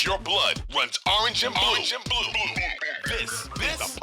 If your blood runs orange and blue, this is the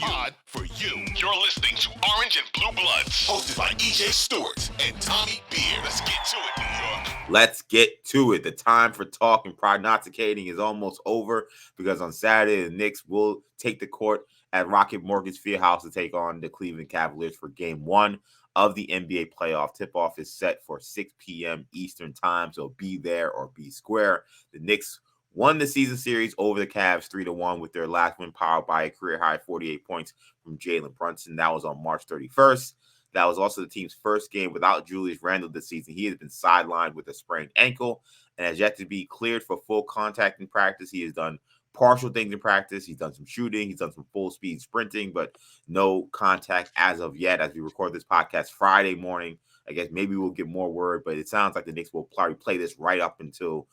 pod for you. You're listening to Orange and Blue Bloods, hosted by EJ Stewart and Tommy Beer. Let's get to it, New York. Let's get to it. The time for talk and prognosticating is almost over because on Saturday, the Knicks will take the court at Rocket Mortgage Fieldhouse to take on the Cleveland Cavaliers for Game 1 of the NBA playoff. Tip-off is set for 6 p.m. Eastern time, so be there or be square. The Knicks won the season series over the Cavs 3-1 with their last win powered by a career-high 48 points from Jalen Brunson. That was on March 31st. That was also the team's first game without Julius Randle this season. He has been sidelined with a sprained ankle and has yet to be cleared for full contact in practice. He has done partial things in practice. He's done some shooting. He's done some full-speed sprinting, but no contact as of yet. As we record this podcast Friday morning, I guess maybe we'll get more word, but it sounds like the Knicks will probably play this right up until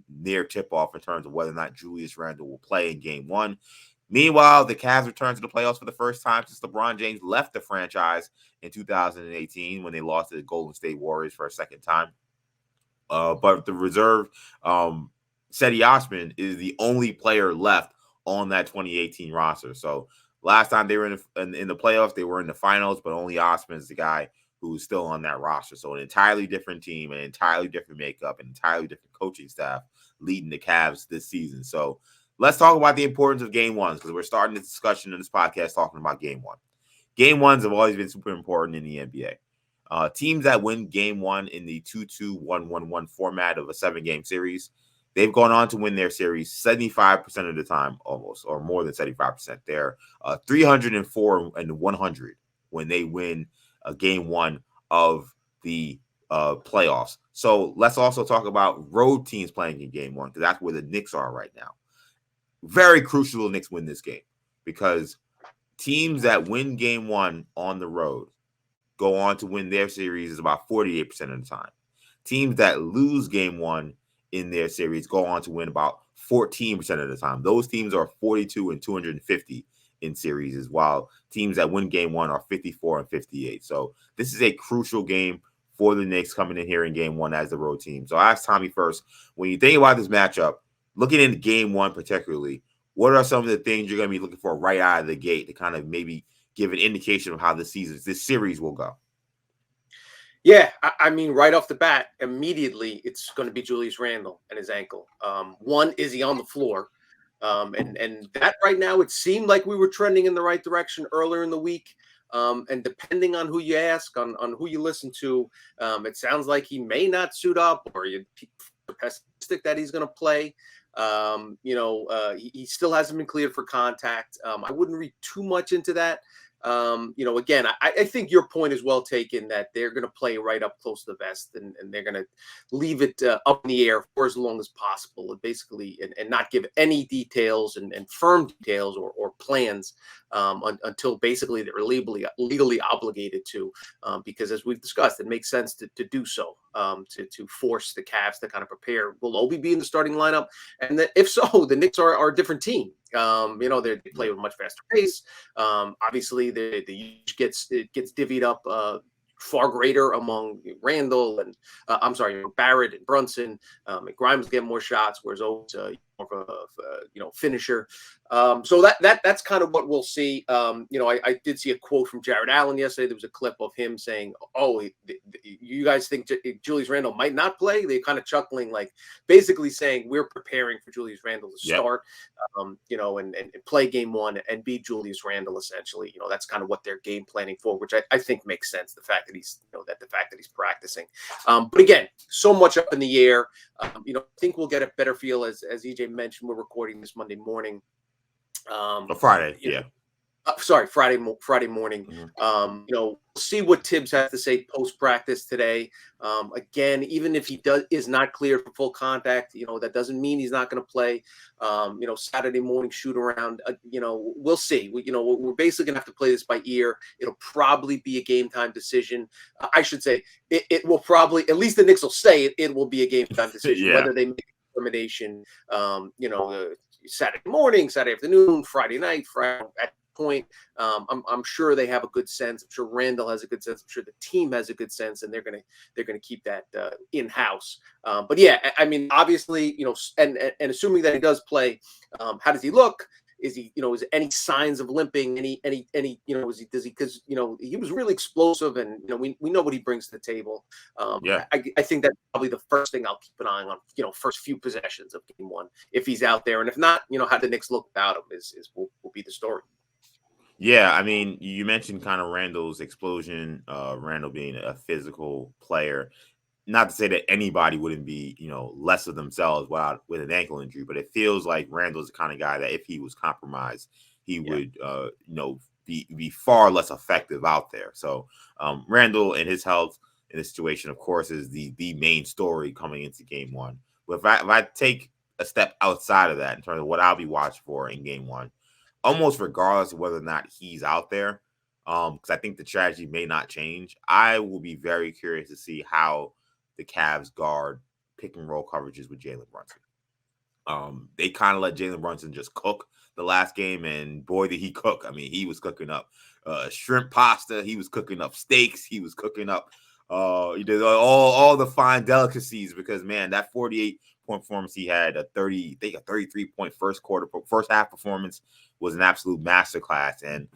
near tip-off in terms of whether or not Julius Randle will play in Game 1. Meanwhile, the Cavs returned to the playoffs for the first time since LeBron James left the franchise in 2018 when they lost to the Golden State Warriors for a second time. But the reserve, Cedi Osman, is the only player left on that 2018 roster. So last time they were in the playoffs, they were in the finals, but only Osman is the guy who's still on that roster. So an entirely different team, an entirely different makeup, an entirely different coaching staff leading the Cavs this season. So let's talk about the importance of Game 1s because we're starting this discussion in this podcast talking about Game 1. Game 1s have always been super important in the NBA. Teams that win Game 1 in the 2-2-1-1-1 format of a 7-game series, they've gone on to win their series 75% of the time, almost, or more than 75%. They're 304-100 when they win Game 1 of the playoffs. So let's also talk about road teams playing in Game 1 because that's where the Knicks are right now. Very crucial the Knicks win this game because teams that win Game 1 on the road go on to win their series is about 48% of the time. Teams that lose Game 1 in their series go on to win about 14% of the time. Those teams are 42-250 in series, while teams that win Game 1 are 54-58. So this is a crucial game for the Knicks coming in here in Game 1 as the road team. So I asked Tommy first, when you think about this matchup, looking into Game 1 particularly, what are some of the things you're going to be looking for right out of the gate to kind of maybe give an indication of how this series will go? Yeah, I mean, right off the bat, immediately, it's going to be Julius Randle and his ankle. One, is he on the floor? And that right now, it seemed like we were trending in the right direction earlier in the week. And depending on who you ask, on who you listen to, it sounds like he may not suit up, or you're pessimistic that he's going to play. He still hasn't been cleared for contact. I wouldn't read too much into that. Again, I think your point is well taken that they're going to play right up close to the vest and they're going to leave it up in the air for as long as possible and basically and not give any details and firm details or plans until basically they're legally obligated to, because as we've discussed, it makes sense to do so, to force the Cavs to kind of prepare. Will Obi be in the starting lineup? And that if so, the Knicks are a different team. They play with a much faster pace. Obviously, the usage gets divvied up far greater among Randall and Barrett and Brunson. And Grimes get more shots, whereas O's more of a finisher. So that's kind of what we'll see. I did see a quote from Jared Allen yesterday. There was a clip of him saying, you guys think Julius Randle might not play? They're kind of chuckling, like basically saying we're preparing for Julius Randle to start, and play Game 1 and beat Julius Randle essentially. That's kind of what they're game planning for, which I think makes sense. The fact that he's practicing. But again, so much up in the air. I think we'll get a better feel as EJ mentioned. We're recording this Monday morning. Friday, Friday morning. Mm-hmm. See what Tibbs has to say post practice today. Again, even if he is not cleared for full contact, that doesn't mean he's not going to play. Saturday morning shoot around. We'll see. We're basically going to have to play this by ear. It'll probably be a game time decision. I should say it will probably, at least the Knicks will say it will be a game time decision. Whether they make a determination, Saturday morning, Saturday afternoon, Friday night, Friday at point, I'm sure they have a good sense. I'm sure Randall has a good sense. I'm sure the team has a good sense, and they're gonna keep that in house. But yeah, I mean, obviously, and assuming that he does play, how does he look? Is he, is any signs of limping? Does he? Because he was really explosive, and we know what he brings to the table. Yeah. I think that's probably the first thing I'll keep an eye on. First few possessions of game one, if he's out there, and if not, how the Knicks look without him will be the story. Yeah, I mean, you mentioned kind of Randall's explosion, Randall being a physical player. Not to say that anybody wouldn't be, less of themselves with an ankle injury, but it feels like Randall's the kind of guy that if he was compromised, he would, be far less effective out there. So Randall and his health in this situation, of course, is the main story coming into game one. But if I take a step outside of that in terms of what I'll be watching for in game one, almost regardless of whether or not he's out there, because I think the strategy may not change, I will be very curious to see how the Cavs guard pick and roll coverages with Jalen Brunson. They kind of let Jalen Brunson just cook the last game, and boy, did he cook. I mean, he was cooking up shrimp pasta. He was cooking up steaks. He was cooking up he did all the fine delicacies because, man, that 48-point performance he had, a 33-point first half performance was an absolute masterclass. And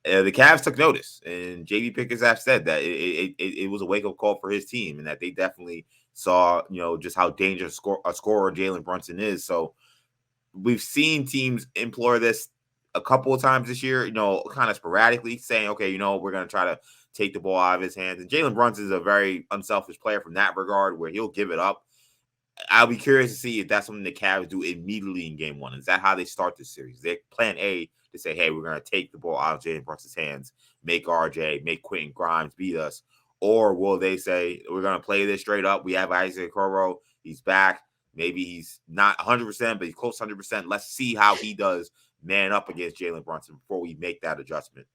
the Cavs took notice, and JB Pickerstaff said that it was a wake-up call for his team, and that they definitely saw, just how dangerous a scorer Jalen Brunson is. So we've seen teams employ this a couple of times this year, kind of sporadically, saying, okay, we're going to try to take the ball out of his hands. And Jalen Brunson is a very unselfish player from that regard, where he'll give it up. I'll be curious to see if that's something the Cavs do immediately in game one. Is that how they start this series? They plan A to say, hey, we're going to take the ball out of Jalen Brunson's hands, make RJ, make Quentin Grimes beat us. Or will they say, we're going to play this straight up? We have Isaac Okoro. He's back. Maybe he's not 100%, but he's close to 100%. Let's see how he does man up against Jalen Brunson before we make that adjustment.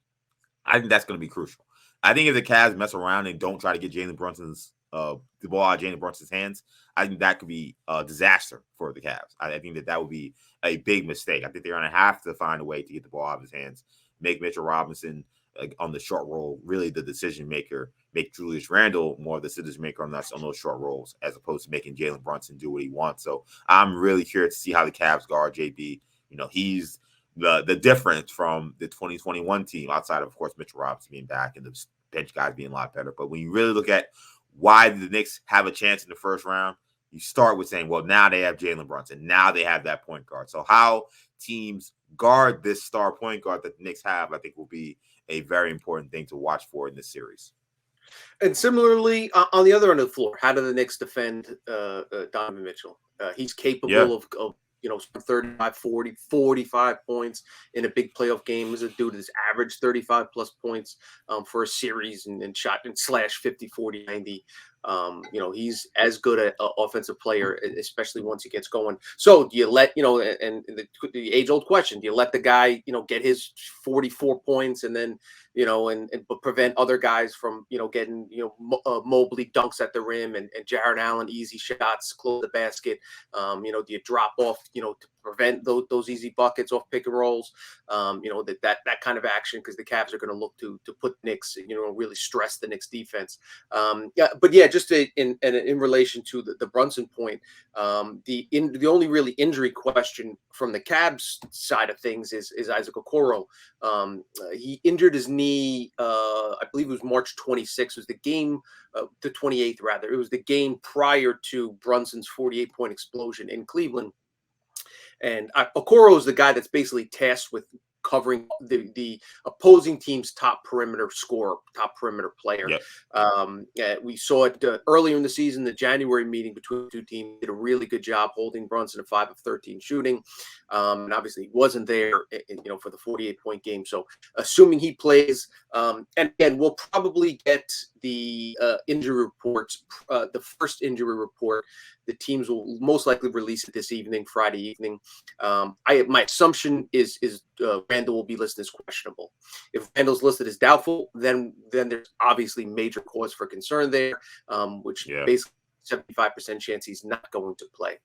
I think that's going to be crucial. I think if the Cavs mess around and don't try to get Jalen Brunson's the ball out of Jalen Brunson's hands, I think that could be a disaster for the Cavs. I think that would be a big mistake. I think they're going to have to find a way to get the ball out of his hands, make Mitchell Robinson on the short roll really the decision maker, make Julius Randle more of the decision maker on those short rolls, as opposed to making Jalen Brunson do what he wants. So I'm really curious to see how the Cavs guard JB. He's the difference from the 2021 team, outside of course, Mitchell Robinson being back and the bench guys being a lot better. But when you really look at why the Knicks have a chance in the first round, you start with saying, well, now they have Jalen Brunson. Now they have that point guard. So how teams guard this star point guard that the Knicks have, I think, will be a very important thing to watch for in this series. And similarly, on the other end of the floor, how do the Knicks defend Donovan Mitchell? He's capable of 35, 40, 45 points in a big playoff game. As a dude that's averaged 35 plus points for a series and shot and slash 50, 40, 90. He's as good an offensive player, especially once he gets going. So do you let, and the age old question, do you let the guy, get his 44 points and then, but prevent other guys from, getting, Mobley dunks at the rim and Jarrett Allen easy shots, close the basket. Do you drop off, to prevent those easy buckets off pick and rolls? That kind of action, because the Cavs are going to look to put Knicks, really stress the Knicks defense. Just in relation to the Brunson point, the only really injury question from the Cavs side of things is Isaac Okoro. He injured his knee, I believe it was March 26th, was the game, the 28th rather. It was the game prior to Brunson's 48-point explosion in Cleveland. And Okoro is the guy that's basically tasked with covering the opposing team's top perimeter scorer, top perimeter player. Yep. We saw it earlier in the season. The January meeting between the two teams did a really good job holding Brunson at 5 of 13 shooting. And obviously he wasn't there, for the 48-point game. So assuming he plays, and again, we'll probably get the injury reports, the first injury report. The teams will most likely release it this evening, Friday evening. My assumption is Randall will be listed as questionable. If Randall's listed as doubtful, then there's obviously major cause for concern there, which basically 75% chance he's not going to play.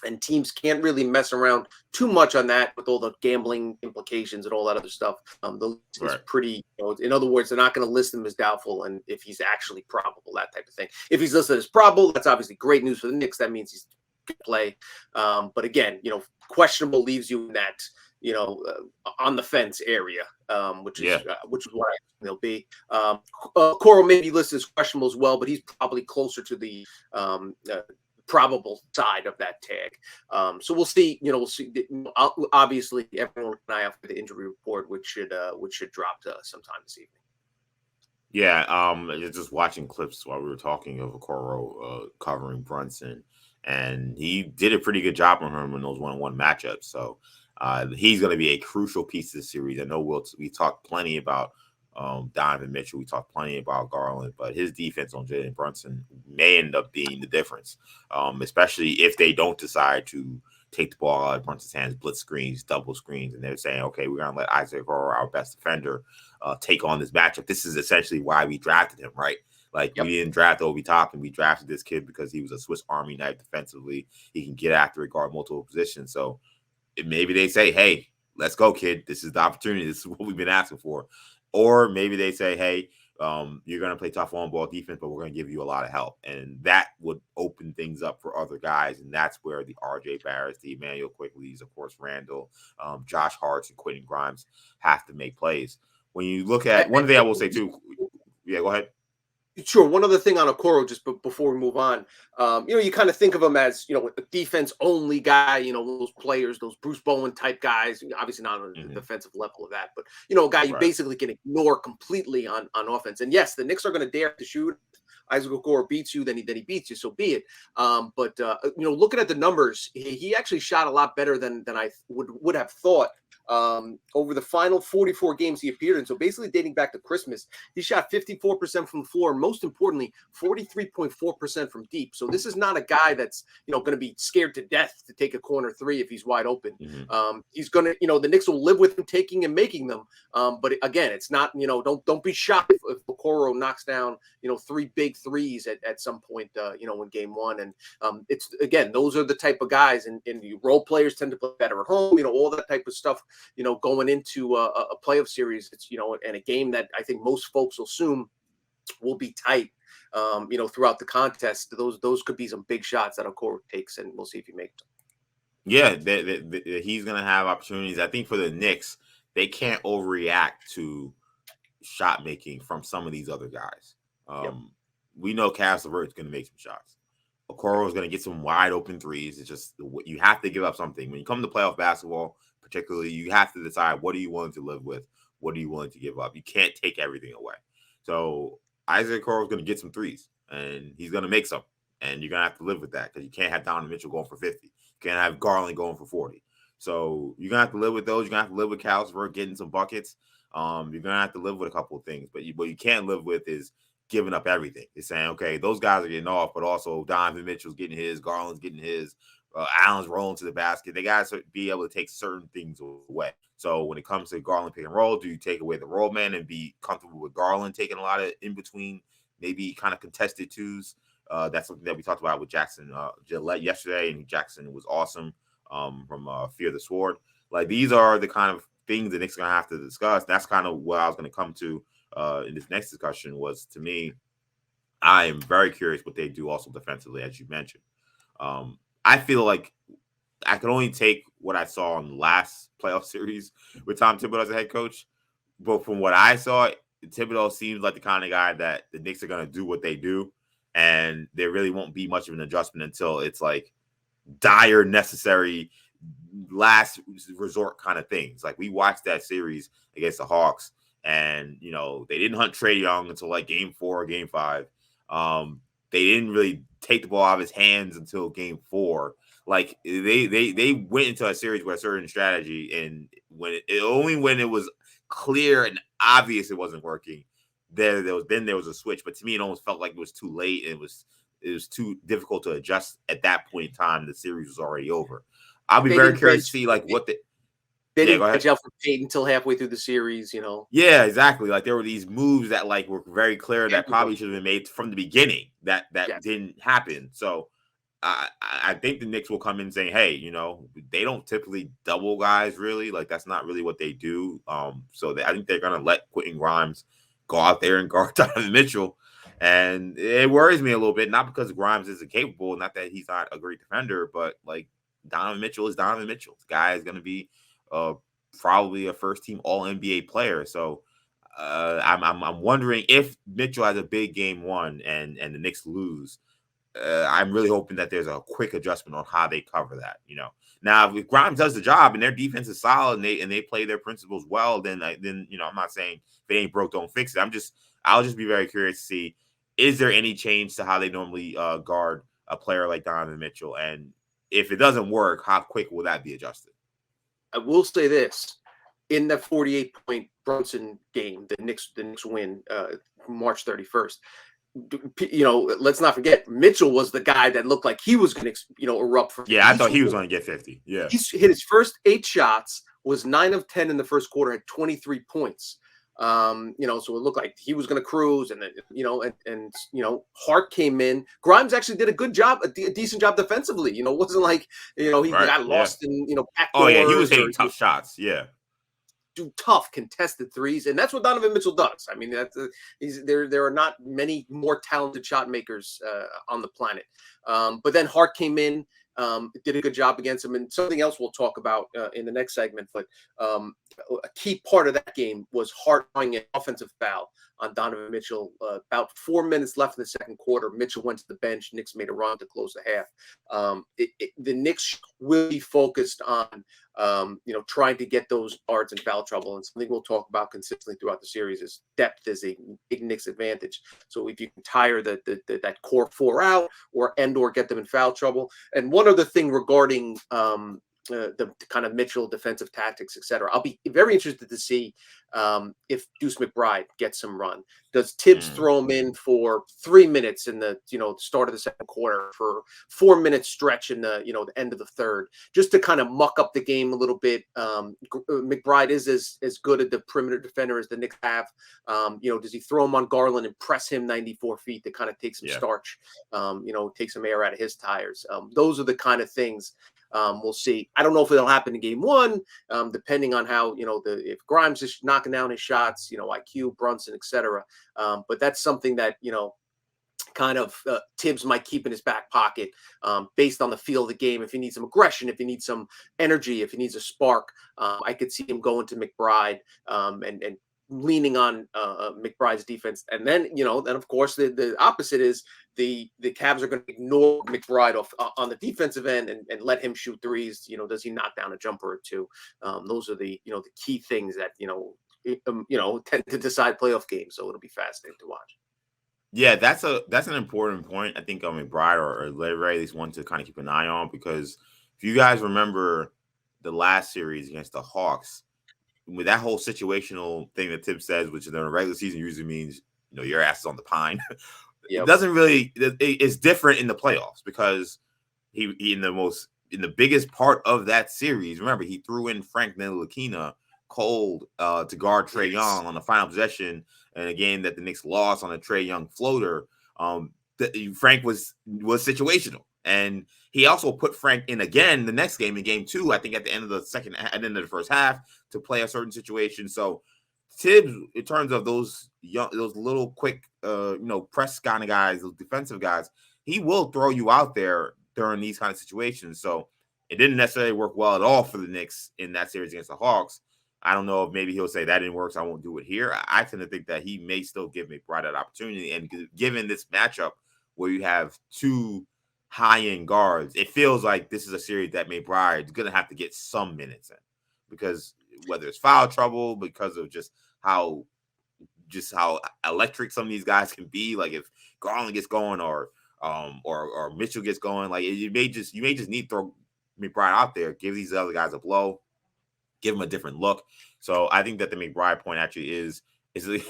And teams can't really mess around too much on that with all the gambling implications and all that other stuff. The list is Right. pretty, in other words, they're not going to list him as doubtful, and if he's actually probable, that type of thing. If he's listed as probable, that's obviously great news for the Knicks. That means he's going to play. But again, questionable leaves you in that, on the fence area, which is what I think they'll be. Coro may be listed as questionable as well, but he's probably closer to the probable side of that tag. So we'll see. We'll see. Obviously, everyone will keep an eye out for the injury report, which should drop sometime this evening. Yeah, just watching clips while we were talking of Okoro covering Brunson, and he did a pretty good job on him in those 1-on-1 matchups. So he's going to be a crucial piece of the series. I know we talked plenty about Donovan Mitchell. We talked plenty about Garland, but his defense on Jalen Brunson may end up being the difference, especially if they don't decide to take the ball out of Brunson's hands, blitz screens, double screens, and they're saying, okay, we're going to let Isaac Okoro, our best defender, take on this matchup. This is essentially why we drafted him, right? Like, we didn't draft Obi Toppin. We drafted this kid because he was a Swiss Army knife defensively. He can get after it, guard multiple positions. So maybe they say, hey, let's go, kid. This is the opportunity. This is what we've been asking for. Or maybe they say, hey, you're going to play tough on-ball defense, but we're going to give you a lot of help. And that would open things up for other guys. And that's where the R.J. Barretts, the Emmanuel Quickleys, of course, Randall, Josh Harts, and Quentin Grimes have to make plays. When you look at – one thing I will say, too – yeah, go ahead. Sure. One other thing on Okoro, just before we move on, you kind of think of him as, a defense only guy, those players, those Bruce Bowen type guys, obviously not on the defensive level of that, but, a guy you basically can ignore completely on offense. And yes, the Knicks are going to dare to shoot. Isaac Okoro beats you, then he beats you, so be it. But looking at the numbers, he actually shot a lot better than I would have thought. Over the final 44 games he appeared in, so basically dating back to Christmas, he shot 54% from the floor, and most importantly, 43.4% from deep. So this is not a guy that's going to be scared to death to take a corner three if he's wide open. He's going to, the Knicks will live with him taking and making them. But again, it's not, don't be shocked if Okoro knocks down 3 big threes at some point, in game one. And it's, again, those are the type of guys, and the role players tend to play better at home, all that type of stuff. Going into a playoff series, it's, and a game that I think most folks will assume will be tight, throughout the contest. Those could be some big shots that Okoro takes, and we'll see if he makes them. Yeah, he's going to have opportunities. I think for the Knicks, they can't overreact to shot making from some of these other guys. We know Cass LeVert is going to make some shots. Okoro is going to get some wide open threes. It's just, you have to give up something. When you come to playoff basketball, particularly, you have to decide, what are you willing to live with? What are you willing to give up? You can't take everything away. So Isaac Okoro is going to get some threes, and he's going to make some. And you're going to have to live with that, because you can't have Donovan Mitchell going for 50. You can't have Garland going for 40. So you're going to have to live with those. You're going to have to live with Cass LeVert getting some buckets. You're going to have to live with a couple of things. But what you can't live with is giving up everything. It's saying, okay, those guys are getting off, but also Donovan Mitchell's getting his, Garland's getting his, Allen's rolling to the basket. They got to be able to take certain things away. So when it comes to Garland pick and roll, do you take away the roll man and be comfortable with Garland taking a lot of in between, maybe kind of contested twos? That's something that we talked about with Jackson Gillette yesterday, and Jackson was awesome from Fear the Sword. Like, these are the kind of things the Knicks are going to have to discuss. That's kind of what I was going to come to in this next discussion. Was, to me, I am very curious what they do also defensively, as you mentioned. I feel like I could only take what I saw in the last playoff series with Tom Thibodeau as a head coach. But from what I saw, Thibodeau seems like the kind of guy that the Knicks are going to do what they do, and there really won't be much of an adjustment until it's like dire, necessary, last resort kind of things. Like, we watched that series against the Hawks, and, they didn't hunt Trae Young until like game 4 or game 5. They didn't really take the ball out of his hands until game 4. Like, they went into a series with a certain strategy, and when it was clear and obvious it wasn't working, there was a switch. But to me, it almost felt like it was too late. It was too difficult to adjust at that point in time. The series was already over. I'll be very curious to see what the. They didn't catch up for Payton until halfway through the series, Yeah, exactly. Like, there were these moves that were very clear that probably should have been made from the beginning that didn't happen. So I think the Knicks will come in saying, hey, they don't typically double guys really. Like that's not really what they do. So I think they're gonna let Quentin Grimes go out there and guard Donovan Mitchell. And it worries me a little bit, not because Grimes isn't capable, not that he's not a great defender, but like Donovan Mitchell is Donovan Mitchell. This guy is gonna be probably a first team all NBA player. So I'm wondering if Mitchell has a big game one and the Knicks lose. I'm really hoping that there's a quick adjustment on how they cover that. Now if Grimes does the job and their defense is solid and they play their principles well, then I'm not saying if it ain't broke, don't fix it. I'll just be very curious to see, is there any change to how they normally guard a player like Donovan Mitchell, and if it doesn't work, how quick will that be adjusted? I will say this: in that 48-point Brunson game, the Knicks win March 31st. Let's not forget Mitchell was the guy that looked like he was going to, erupt for. Yeah, I thought he was going to get 50. Yeah, he hit his first 8 shots, was 9 of 10 in the first quarter, had 23 points. So it looked like he was going to cruise, and then Hart came in. Grimes actually did a good job, a decent job defensively. It wasn't like he got lost in back oh yeah, he was doors hitting tough shots. Yeah. Do tough contested threes, and that's what Donovan Mitchell does. I mean, there are not many more talented shot makers on the planet. But then Hart came in, did a good job against him, and something else we'll talk about in the next segment. But a key part of that game was Hart throwing an offensive foul on Donovan Mitchell. About 4 minutes left in the second quarter, Mitchell went to the bench. Knicks made a run to close the half. The Knicks will be focused on trying to get those guards in foul trouble. And something we'll talk about consistently throughout the series is depth is a big Knicks advantage. So if you can tire that core 4 out or get them in foul trouble. And one other thing regarding the kind of Mitchell defensive tactics, etc. I'll be very interested to see if Deuce McBride gets some run. Does Tibbs throw him in for 3 minutes in the start of the second quarter, for 4 minute stretch in the the end of the third, just to kind of muck up the game a little bit? McBride is as good at the perimeter defender as the Knicks have. Does he throw him on Garland and press him 94 feet to kind of take some starch, take some air out of his tires? Those are the kind of things. We'll see. I don't know if it'll happen in game one, depending on how, if Grimes is knocking down his shots, IQ, Brunson, etc. But that's something that, kind of Tibbs might keep in his back pocket based on the feel of the game. If he needs some aggression, if he needs some energy, if he needs a spark, I could see him going to McBride and leaning on McBride's defense. And then, then of course the opposite is the Cavs are going to ignore McBride on the defensive end and let him shoot threes. Does he knock down a jumper or two? Those are the key things that tend to decide playoff games. So it'll be fascinating to watch. Yeah, that's an important point. I think McBride or Larry at least one to kind of keep an eye on, because if you guys remember the last series against the Hawks, with that whole situational thing that Tibbs says, which in the regular season usually means your ass is on the pine. Yep. It doesn't really. It's different in the playoffs because he in the biggest part of that series. Remember, he threw in Frank Ntilikina cold to guard Trae Young on the final possession in a game that the Knicks lost on a Trae Young floater. Frank was situational, and he also put Frank in again the next game, in game 2, I think at the end of the first half, to play a certain situation. So Tibbs, in terms of those little quick, press kind of guys, those defensive guys, he will throw you out there during these kind of situations. So it didn't necessarily work well at all for the Knicks in that series against the Hawks. I don't know if maybe he'll say that didn't work, so I won't do it here. I tend to think that he may still give McBride that opportunity. And given this matchup where you have 2 high-end guards, it feels like this is a series that McBride is going to have to get some minutes in, because whether it's foul trouble, because of just how electric some of these guys can be, like if Garland gets going or Mitchell gets going, like you may just need to throw McBride out there, give these other guys a blow, give him a different look. So I think that the McBride point actually is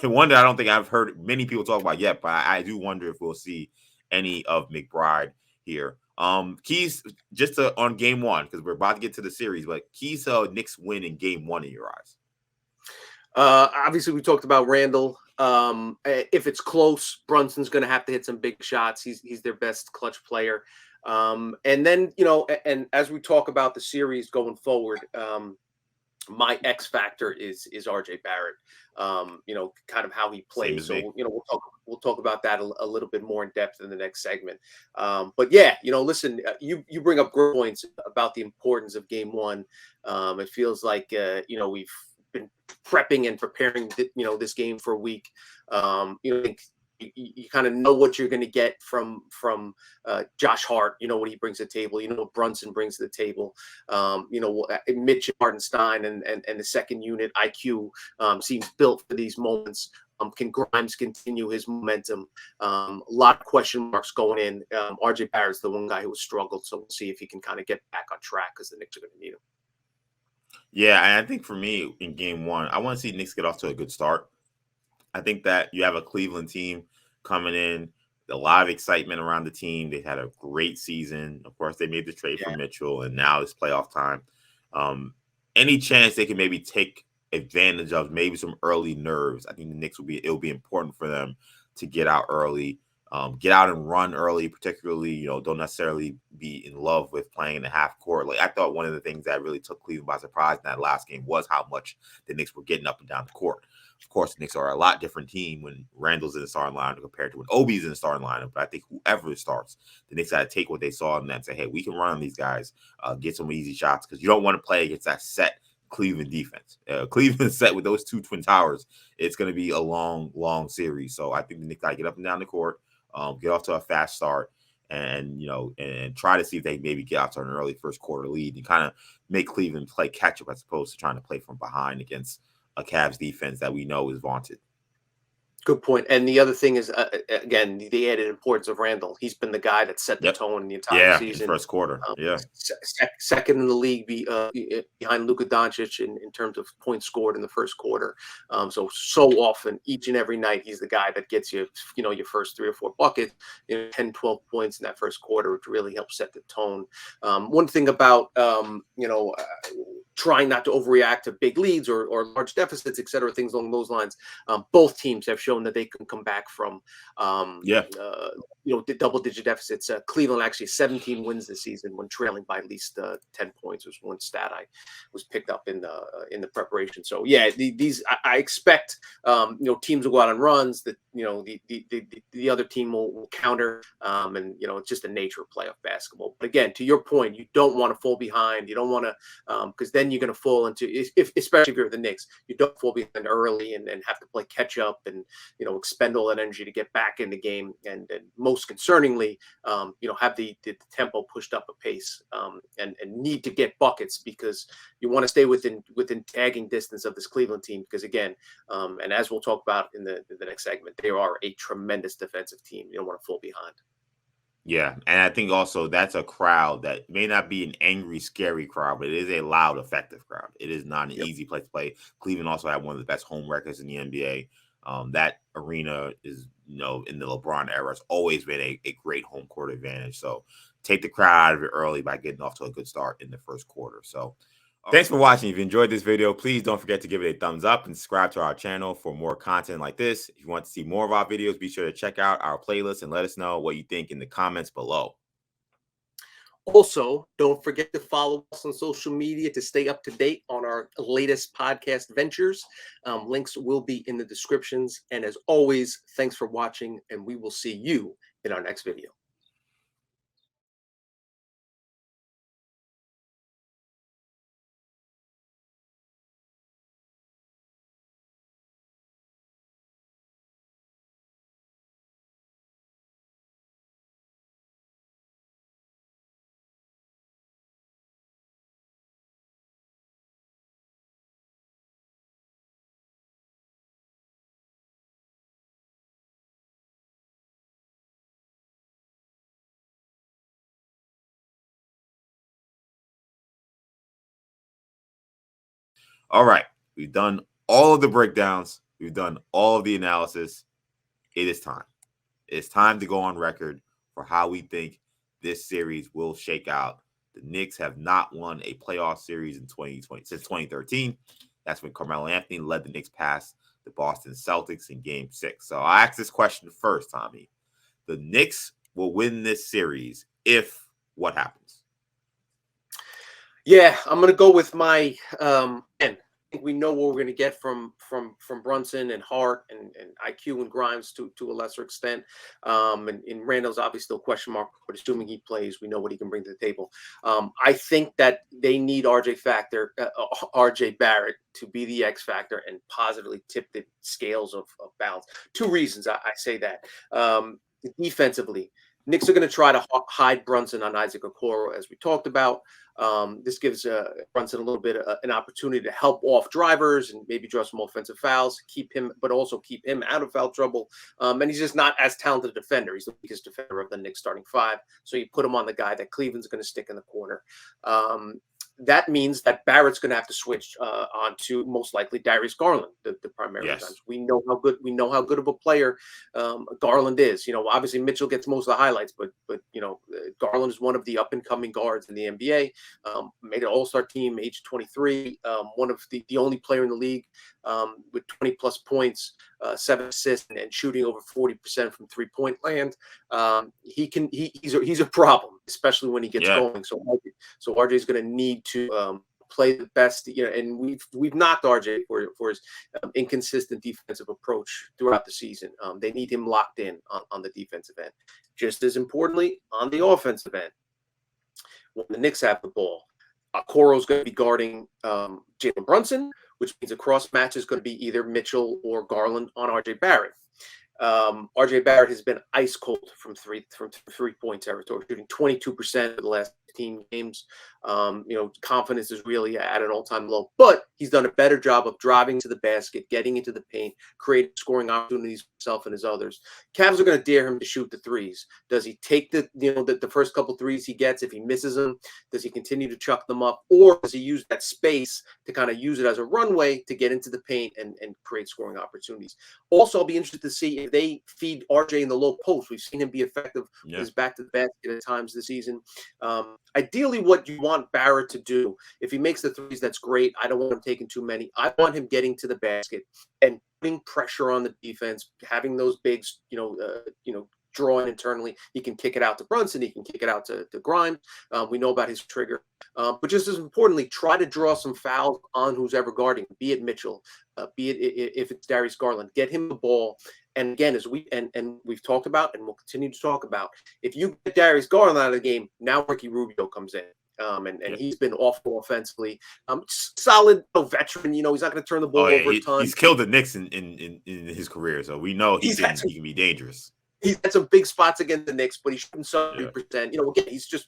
one that I don't think I've heard many people talk about yet, but I do wonder if we'll see any of McBride here. Keys, just on game 1, because we're about to get to the series, but keys to Knicks win in game 1 in your eyes. Obviously, we talked about Randall. If it's close, Brunson's going to have to hit some big shots. He's their best clutch player. And then, and as we talk about the series going forward, my X factor is RJ Barrett. Kind of how he Same plays. as me. So, we'll talk about that a little bit more in depth in the next segment. But yeah, listen, you bring up great points about the importance of Game 1. It feels like we've been prepping and preparing this game for a week. You kind of know what you're going to get from Josh Hart. You know what he brings to the table. You know what Brunson brings to the table. Mitch Hartenstein and the second unit IQ seems built for these moments. Can Grimes continue his momentum? A lot of question marks going in. RJ Barrett's the one guy who has struggled, so we'll see if he can kind of get back on track because the Knicks are going to need him. Yeah, and I think for me in Game 1, I want to see Knicks get off to a good start. I think that you have a Cleveland team coming in, a lot of excitement around the team. They had a great season. Of course, they made the trade for Mitchell, and now it's playoff time. Any chance they can maybe take advantage of maybe some early nerves, I think the Knicks it'll be important for them to get out early, get out and run early, particularly, don't necessarily be in love with playing in the half court. Like I thought one of the things that really took Cleveland by surprise in that last game was how much the Knicks were getting up and down the court. Of course, the Knicks are a lot different team when Randall's in the starting lineup compared to when Obi's in the starting lineup. But I think whoever starts, the Knicks got to take what they saw in that and say, hey, we can run on these guys, get some easy shots, because you don't want to play against that set Cleveland defense. Cleveland set with those two Twin Towers, it's going to be a long, long series. So I think the Knicks got to get up and down the court, get off to a fast start, and try to see if they maybe get out to an early first quarter lead and kind of make Cleveland play catch up as opposed to trying to play from behind against a Cavs defense that we know is vaunted. Good point. And the other thing is, again, the added importance of Randall. He's been the guy that set the tone in the entire season. First quarter. Second in the league behind Luka Doncic in terms of points scored in the first quarter. So often, each and every night, he's the guy that gets you, your first 3 or 4 buckets, 10, 12 points in that first quarter, which really helps set the tone. One thing about, trying not to overreact to big leads or large deficits, et cetera, things along those lines. Both teams have shown that they can come back from, double-digit deficits. Cleveland actually 17 wins this season when trailing by at least 10 points was one stat I was picked up in the preparation. So yeah, I expect teams will go out on runs that the other team will counter, and it's just the nature of playoff basketball. But again, to your point, you don't want to fall behind. You don't want to because then you're going to fall into especially if you're the Knicks, you don't fall behind early and have to play catch up and expend all that energy to get back in the game and most concerningly have the tempo pushed up a pace and need to get buckets because you want to stay within tagging distance of this Cleveland team because again and as we'll talk about in the next segment, they are a tremendous defensive team. You don't want to fall behind. Yeah, and I think also that's a crowd that may not be an angry, scary crowd, but it is a loud, effective crowd. It is not an easy place to play. Cleveland also had one of the best home records in the NBA. That arena is, in the LeBron era, has always been a great home court advantage. So take the crowd out of it early by getting off to a good start in the first quarter. So thanks for watching. If you enjoyed this video, please don't forget to give it a thumbs up and subscribe to our channel for more content like this. If you want to see more of our videos, be sure to check out our playlist and let us know what you think in the comments below. Also, don't forget to follow us on social media to stay up to date on our latest podcast ventures. Links will be in the descriptions. And as always, thanks for watching, and we will see you in our next video. All right. We've done all of the breakdowns. We've done all of the analysis. It is time. It's time to go on record for how we think this series will shake out. The Knicks have not won a playoff series in 2020 since 2013. That's when Carmelo Anthony led the Knicks past the Boston Celtics in Game 6. So I'll ask this question first, Tommy. The Knicks will win this series if what happens? Yeah, I'm gonna go with my and I think we know what we're gonna get from Brunson and Hart and IQ and Grimes to a lesser extent. And Randall's obviously still question mark, but assuming he plays, we know what he can bring to the table. I think that they need RJ Barrett to be the X factor and positively tip the scales of balance. Two reasons I say that. Defensively, Knicks are going to try to hide Brunson on Isaac Okoro, as we talked about. This gives Brunson a little bit an opportunity to help off drivers and maybe draw some offensive fouls, but also keep him out of foul trouble. And he's just not as talented a defender. He's the weakest defender of the Knicks starting five. So you put him on the guy that Cleveland's going to stick in the corner. That means that Barrett's going to have to switch on to most likely Darius Garland, the primary times. We know how good of a player Garland is. Obviously Mitchell gets most of the highlights, but Garland is one of the up and coming guards in the NBA. Made an All-Star team, age 23. One of the only player in the league with 20 plus points, 7 assists, and shooting over 40% from 3-point land. He's a problem, especially when he gets going. So RJ is going to need to play the best, and we've knocked RJ for his inconsistent defensive approach throughout the season. They need him locked in on the defensive end. Just as importantly, on the offensive end, when the Knicks have the ball, Okoro is going to be guarding Jalen Brunson, which means a cross match is going to be either Mitchell or Garland on RJ Barrett. RJ Barrett has been ice cold from three-point territory, shooting 22% of the last 15 games. Confidence is really at an all-time low, but he's done a better job of driving to the basket, getting into the paint, creating scoring opportunities for himself and his others. Cavs are going to dare him to shoot the threes. Does he take the first couple threes he gets? If he misses them, does he continue to chuck them up, or does he use that space to kind of use it as a runway to get into the paint and create scoring opportunities? Also, I'll be interested to see if they feed RJ in the low post. We've seen him be effective with his back to the basket at times this season. Ideally, what you want Barrett to do, if he makes the threes, that's great. I don't want him taking too many. I want him getting to the basket and putting pressure on the defense, having those bigs, drawing internally. He can kick it out to Brunson. He can kick it out to Grimes. We know about his trigger. But just as importantly, try to draw some fouls on who's ever guarding, be it Mitchell, be it if it's Darius Garland. Get him the ball. And again, as we've talked about and we'll continue to talk about, if you get Darius Garland out of the game, now Ricky Rubio comes in. And he's been awful offensively. Solid veteran. He's not going to turn the ball over a ton. He's killed the Knicks in his career, so we know he can be dangerous. He's had some big spots against the Knicks, but he's shooting 70%. Again, he's just,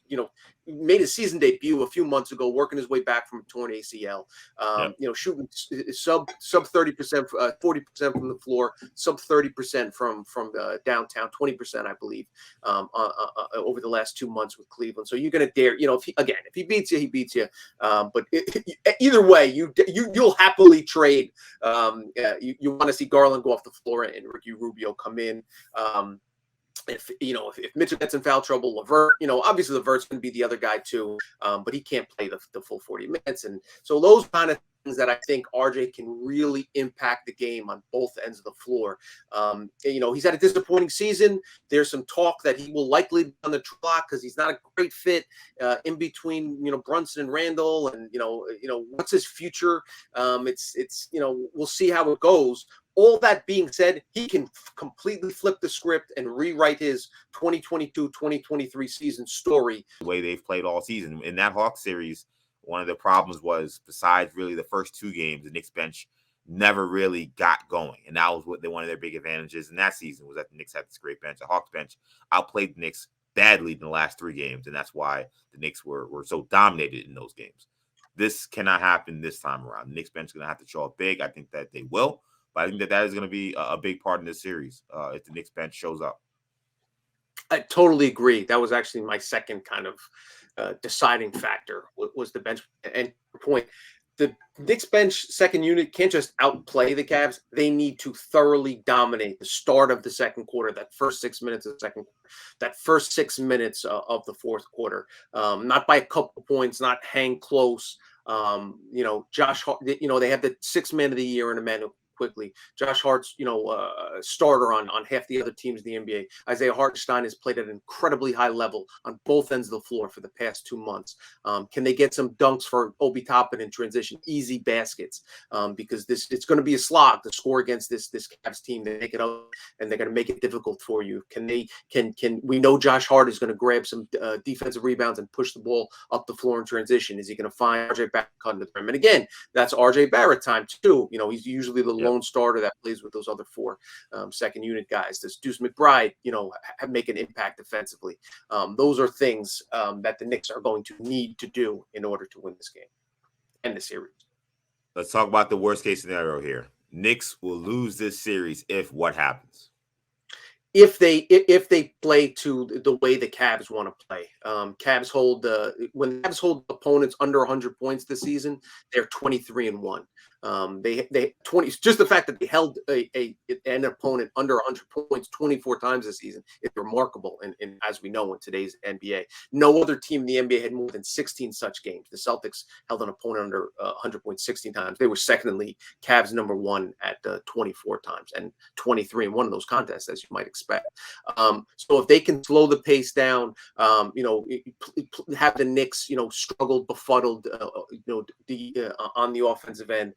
made his season debut a few months ago, working his way back from a torn ACL. Shooting sub 30%, 40% from the floor, sub 30% from downtown, 20%, I believe, over the last 2 months with Cleveland. So you're going to dare, if he beats you, he beats you. But either way, you'll happily trade. You want to see Garland go off the floor and Ricky Rubio come in. If Mitchell gets in foul trouble, LeVert, obviously LeVert's going to be the other guy too, but he can't play the full 40 minutes. And so those kind of things that I think RJ can really impact the game on both ends of the floor. He's had a disappointing season. There's some talk that he will likely be on the block because he's not a great fit in between, Brunson and Randall, and what's his future? We'll see how it goes. All that being said, he can completely flip the script and rewrite his 2022-2023 season story. The way they've played all season. In that Hawks series, one of the problems was, besides really the first 2 games, the Knicks bench never really got going. And that was one of their big advantages in that season, was that the Knicks had this great bench. The Hawks bench outplayed the Knicks badly in the last 3 games, and that's why the Knicks were so dominated in those games. This cannot happen this time around. The Knicks bench is going to have to show up big. I think that they will. But I think that is going to be a big part in this series if the Knicks bench shows up. I totally agree. That was actually my second kind of deciding factor, was the bench. And point, the Knicks bench second unit can't just outplay the Cavs. They need to thoroughly dominate the start of the second quarter, that first 6 minutes of the second quarter, that first 6 minutes of the fourth quarter. Not by a couple points, not hang close. Josh Hart, they have the 6th man of the year in Emmanuel quickly. Josh Hart's, starter on half the other teams in the NBA. Isaiah Hartenstein has played at an incredibly high level on both ends of the floor for the past 2 months. Can they get some dunks for Obi Toppin in transition? Easy baskets, because it's going to be a slog to score against this Cavs team. They make it up, and they're going to make it difficult for you. Can we know Josh Hart is going to grab some defensive rebounds and push the ball up the floor in transition? Is he going to find RJ Barrett cutting the rim? And again, that's RJ Barrett time too. He's usually the lone starter that plays with those other 4 second unit guys. Does Deuce McBride, make an impact defensively? Those are things that the Knicks are going to need to do in order to win this game and the series. Let's talk about the worst case scenario here. Knicks will lose this series if what happens? If they play to the way the Cavs want to play. Cavs hold when Cavs hold opponents under 100 points this season, they're 23-1. They 20. Just the fact that they held an opponent under 100 points 24 times this season is remarkable. And as we know in today's NBA, no other team in the NBA had more than 16 such games. The Celtics held an opponent under 100 points 16 times. They were second in the league. Cavs number 1 at 24 times and 23-1 of those contests, as you might expect. So if they can slow the pace down, have the Knicks, struggled, befuddled, on the offensive end.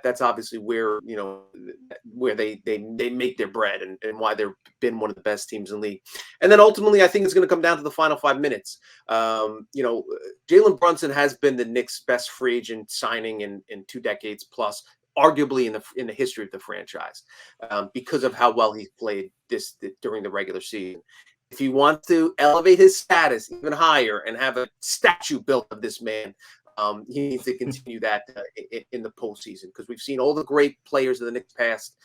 That's obviously where they make their bread and why they've been one of the best teams in the league. And then ultimately, I think it's going to come down to the final 5 minutes. Jalen Brunson has been the Knicks' best free agent signing in 2 decades plus, arguably in the history of the franchise, because of how well he's played during the regular season. If he wants to elevate his status even higher and have a statue built of this man, he needs to continue that in the postseason, because we've seen all the great players of the Knicks past.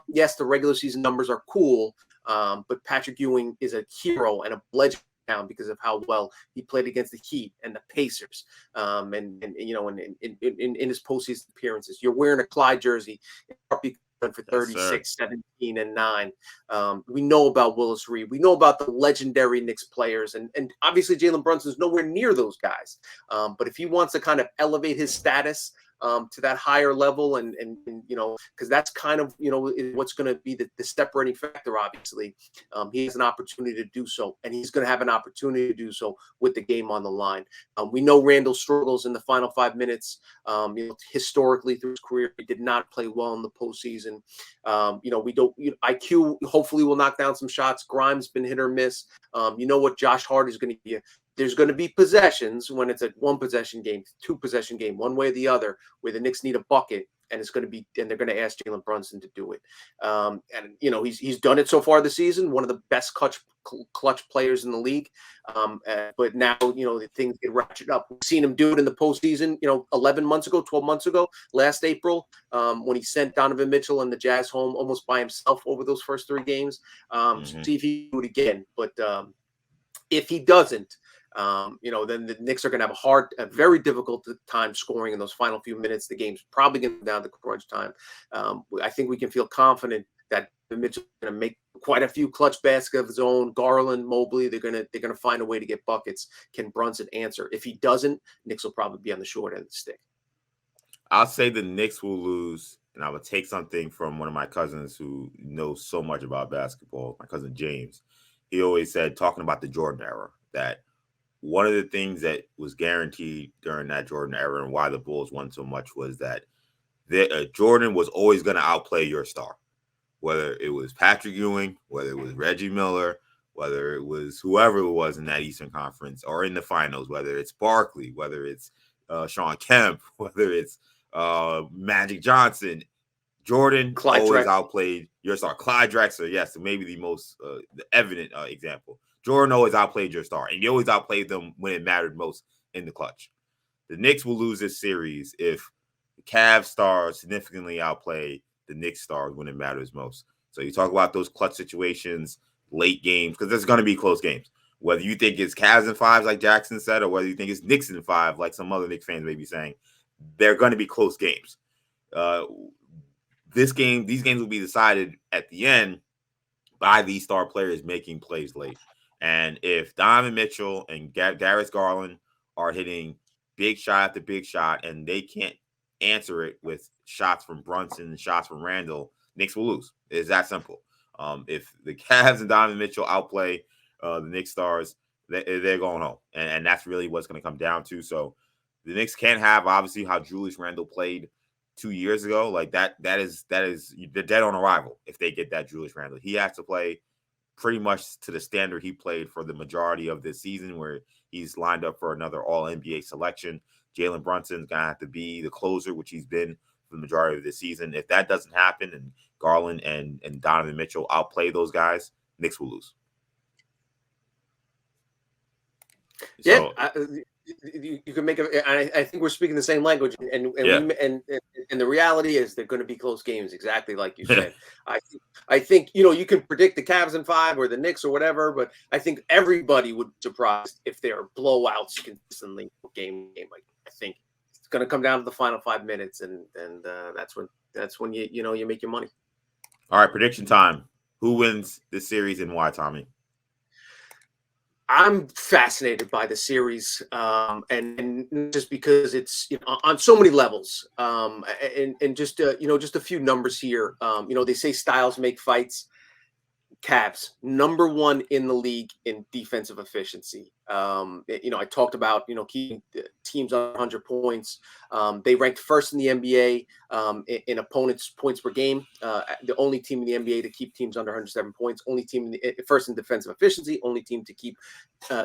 Yes, the regular season numbers are cool, but Patrick Ewing is a hero and a legend now because of how well he played against the Heat and the Pacers, and in his postseason appearances. You're wearing a Clyde jersey for 36, 17, and 9. We know about Willis Reed. We know about the legendary Knicks players, and obviously Jalen Brunson's nowhere near those guys. But if he wants to kind of elevate his status to that higher level, and because that's kind of what's going to be the separating factor. Obviously, he has an opportunity to do so, and he's going to have an opportunity to do so with the game on the line. We know Randall struggles in the final 5 minutes. Historically through his career, he did not play well in the postseason. We don't. IQ hopefully will knock down some shots. Grimes been hit or miss. What Josh Hart is going to be. There's going to be possessions when it's a 1-possession game, 2-possession game, one way or the other, where the Knicks need a bucket, and they're going to ask Jalen Brunson to do it. He's done it so far this season, one of the best clutch players in the league. But now, the things get ratcheted up. We've seen him do it in the postseason, 11 months ago, 12 months ago, last April, when he sent Donovan Mitchell and the Jazz home almost by himself over those first 3 games. See if he can do it again. But if he doesn't, then the Knicks are going to have a very difficult time scoring in those final few minutes. The game's probably going to go down to crunch time. I think we can feel confident that Mitchell is going to make quite a few clutch baskets of his own. Garland, Mobley, they're going to find a way to get buckets. Can Brunson answer? If he doesn't, Knicks will probably be on the short end of the stick. I'll say the Knicks will lose, and I will take something from one of my cousins who knows so much about basketball, my cousin James. He always said, talking about the Jordan era, that one of the things that was guaranteed during that Jordan era and why the Bulls won so much was that Jordan was always going to outplay your star, whether it was Patrick Ewing, whether it was Reggie Miller, whether it was whoever it was in that Eastern Conference or in the finals, whether it's Barkley, whether it's Sean Kemp, whether it's Magic Johnson. Jordan always outplayed your star. Clyde Drexler, yes, maybe the most evident example. Jordan always outplayed your star, and he always outplayed them when it mattered most in the clutch. The Knicks will lose this series if the Cavs stars significantly outplay the Knicks stars when it matters most. So you talk about those clutch situations, late games, because there's going to be close games. Whether you think it's Cavs in 5, like Jackson said, or whether you think it's Knicks in 5, like some other Knicks fans may be saying, they're going to be close games. These games will be decided at the end by these star players making plays late. And if Donovan Mitchell and Darius Garland are hitting big shot after big shot and they can't answer it with shots from Brunson and shots from Randall, Knicks will lose. It's that simple. If the Cavs and Donovan Mitchell outplay the Knicks stars, they're going home. And that's really what's going to come down to. So the Knicks can't have, obviously, how Julius Randle played 2 years ago. Like that is they're dead on arrival if they get that Julius Randle. He has to play pretty much to the standard he played for the majority of this season, where he's lined up for another All-NBA selection. Jalen Brunson's going to have to be the closer, which he's been for the majority of this season. If that doesn't happen and Garland and Donovan Mitchell outplay those guys, Knicks will lose. Yeah, you can make it. I think we're speaking the same language, and the reality is they're going to be close games, exactly like you said. I think you can predict the Cavs in 5 or the Knicks or whatever, but I think everybody would be surprised if there are blowouts consistently game. I think it's going to come down to the final 5 minutes, and that's when you make your money. All right, prediction time. Who wins this series and why, Tommy? I'm fascinated by the series, and just because it's on so many levels, and just just a few numbers here. They say styles make fights. Cavs, number 1 in the league in defensive efficiency. I talked about keeping teams on 100 points. They ranked first in the NBA in opponents' points per game. The only team in the NBA to keep teams under 107 points. Only team first in defensive efficiency. Only team to keep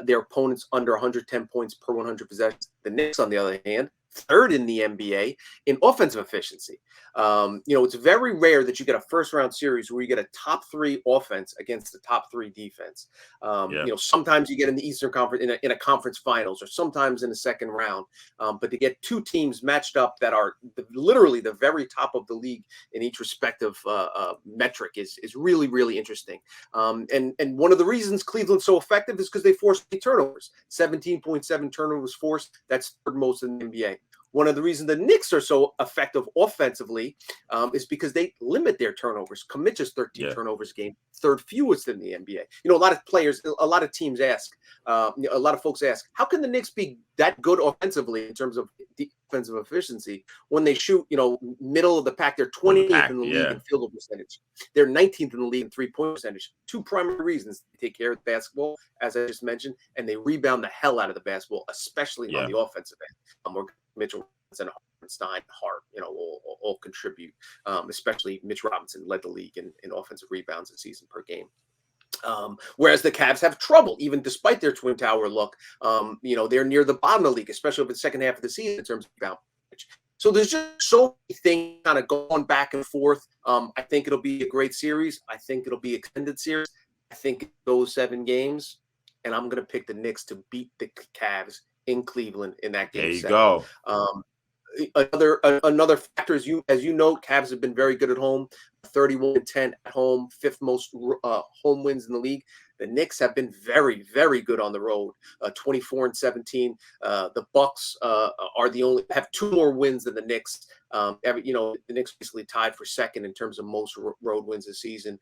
their opponents under 110 points per 100 possessions. The Knicks, on the other hand, third in the NBA in offensive efficiency. It's very rare that you get a first-round series where you get a top 3 offense against the top 3 defense. Sometimes you get in the Eastern Conference in a conference finals, or sometimes in the second round. But to get 2 teams matched up that are literally the very top of the league in each respective metric is really, really interesting. And one of the reasons Cleveland's so effective is because they force turnovers. 17.7 turnovers forced. That's third most in the NBA. One of the reasons the Knicks are so effective offensively is because they limit their turnovers. Commit just 13 turnovers a game, third fewest in the NBA. A lot of teams ask, a lot of folks ask, how can the Knicks be that good offensively in terms of defensive efficiency when they shoot, middle of the pack? They're 20th in the league in field goal percentage. They're 19th in the league in 3-point percentage. 2 primary reasons: they take care of the basketball, as I just mentioned, and they rebound the hell out of the basketball, especially on the offensive end. Mitchell and Stein, Hart, all contribute. Especially Mitch Robinson led the league in offensive rebounds a season per game. Whereas the Cavs have trouble, even despite their Twin Tower look. They're near the bottom of the league, especially over the second half of the season in terms of rebound. So there's just so many things kind of going back and forth. I think it'll be a great series. I think it'll be an extended series. I think it goes 7 games, and I'm going to pick the Knicks to beat the Cavs in Cleveland in that game. There you go. Another factor, as you know, Cavs have been very good at home, 31-10 at home, 5th most home wins in the league. The Knicks have been very, very good on the road, 24-17. The Bucks have 2 more wins than the Knicks. The Knicks basically tied for second in terms of most road wins this season.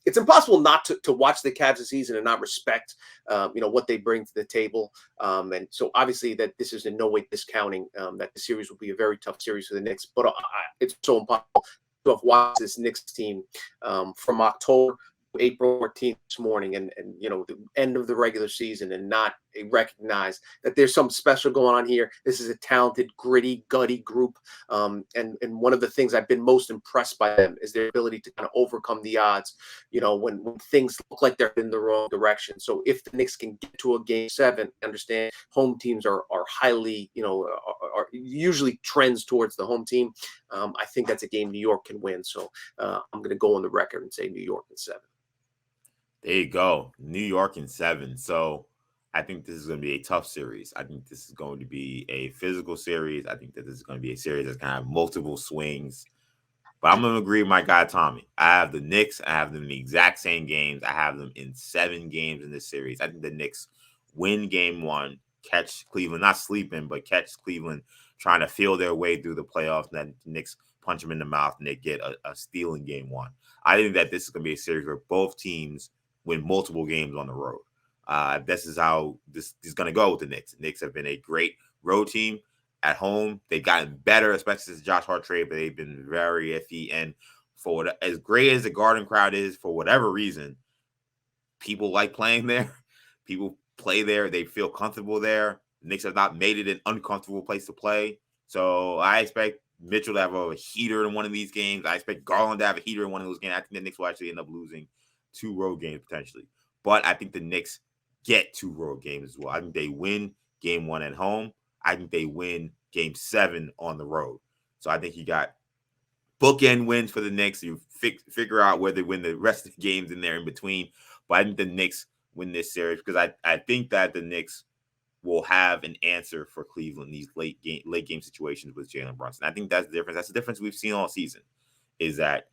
It's impossible not to watch the Cavs this season and not respect, what they bring to the table. And so obviously that this is in no way discounting that the series will be a very tough series for the Knicks. But it's so impossible to have watched this Knicks team from October April 14th this morning and the end of the regular season and not recognize that there's something special going on here. This is a talented, gritty, gutty group. And one of the things I've been most impressed by them is their ability to kind of overcome the odds, when things look like they're in the wrong direction. So if the Knicks can get to a game 7, understand home teams are highly, are usually trends towards the home team. I think that's a game New York can win. So I'm going to go on the record and say New York in 7. There you go. New York in 7. So I think this is going to be a tough series. I think this is going to be a physical series. I think that this is going to be a series that's going to have multiple swings. But I'm going to agree with my guy, Tommy. I have the Knicks. I have them in the exact same games. I have them in 7 games in this series. I think the Knicks win game 1, catch Cleveland, not sleeping, but catch Cleveland trying to feel their way through the playoffs. And then the Knicks punch them in the mouth and they get a steal in game 1. I think that this is going to be a series where both teams win multiple games on the road. This is how this is going to go with the Knicks. The Knicks have been a great road team. At home, they've gotten better, especially since Josh Hart trade, but they've been very iffy. And for as great as the Garden crowd is, for whatever reason, people like playing there. People play there. They feel comfortable there. The Knicks have not made it an uncomfortable place to play. So I expect Mitchell to have a heater in one of these games. I expect Garland to have a heater in one of those games. I think the Knicks will actually end up losing 2 road games potentially. But I think the Knicks get 2 road games as well. I think they win game 1 at home. I think they win game 7 on the road. So I think you got bookend wins for the Knicks. You figure out where they win the rest of the games in there in between. But I think the Knicks win this series because I think that the Knicks will have an answer for Cleveland these late game situations with Jalen Brunson. I think that's the difference. That's the difference we've seen all season. Is that